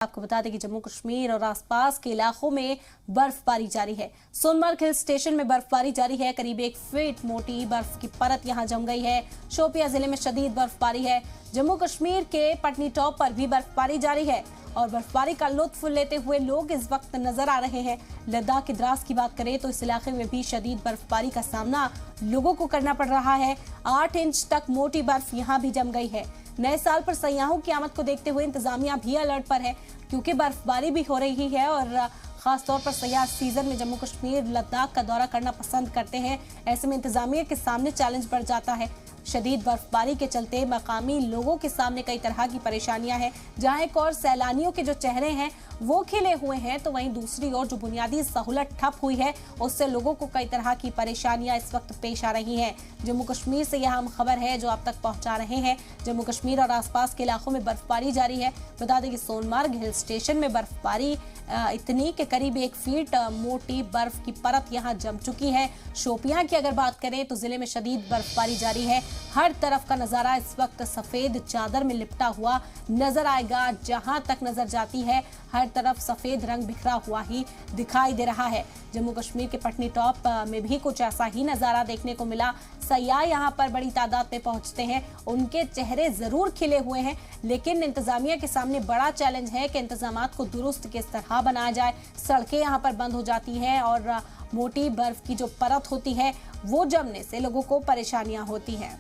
आपको बता दें कि जम्मू कश्मीर और आसपास के इलाकों में बर्फबारी जारी है। सोनमर्ग हिल स्टेशन में बर्फबारी जारी है। करीब 1 फीट मोटी बर्फ की परत यहां जम गई है। शोपियां जिले में शदीद बर्फबारी है। जम्मू कश्मीर के पटनी टॉप पर भी बर्फबारी जारी है और बर्फबारी का लुत्फ लेते हुए लोग इस वक्त नजर आ रहे हैं। लद्दाख के द्रास की बात करें तो इस इलाके में भी शदीद बर्फबारी का सामना लोगों को करना पड़ रहा है। 8 इंच तक मोटी बर्फ यहां भी जम गई है। नए साल पर सयाहों की आमद को देखते हुए इंतजामिया भी अलर्ट पर है, क्योंकि बर्फबारी भी हो रही है और खासतौर पर सयाह सीजन में जम्मू कश्मीर लद्दाख का दौरा करना पसंद करते हैं। ऐसे में इंतजामिया के सामने चैलेंज बढ़ जाता है। शदीद बर्फबारी के चलते मकामी लोगों के सामने कई तरह की परेशानियां हैं। जहां एक और सैलानियों के जो चेहरे हैं वो खिले हुए हैं, तो वहीं दूसरी ओर जो बुनियादी सहूलत ठप हुई है उससे लोगों को कई तरह की परेशानियां इस वक्त पेश आ रही हैं। जम्मू कश्मीर से यह अहम खबर है जो आप तक पहुंचा रहे हैं। जम्मू कश्मीर और आसपास के इलाकों में बर्फबारी जारी है। बता दें कि सोनमर्ग हिल स्टेशन में बर्फबारी इतनी के करीब 1 फीट मोटी बर्फ की परत यहां जम चुकी है। शोपियां की अगर बात करें तो जिले में शदीद बर्फबारी जारी है। हर तरफ का नजारा इस वक्त सफेद चादर में लिपटा हुआ नजर आएगा। जहां तक नजर जाती है हर तरफ सफेद रंग बिखरा हुआ ही दिखाई दे रहा है। जम्मू कश्मीर के पटनी टॉप में भी कुछ ऐसा ही नजारा देखने को मिला। सयाह यहां पर बड़ी तादाद में पहुंचते हैं, उनके चेहरे जरूर खिले हुए हैं, लेकिन इंतजामिया के सामने बड़ा चैलेंज है कि इंतजामात को दुरुस्त किस तरह बनाया जाए। सड़कें यहां पर बंद हो जाती हैं और मोटी बर्फ की जो परत होती है वो जमने से लोगों को परेशानियां होती हैं।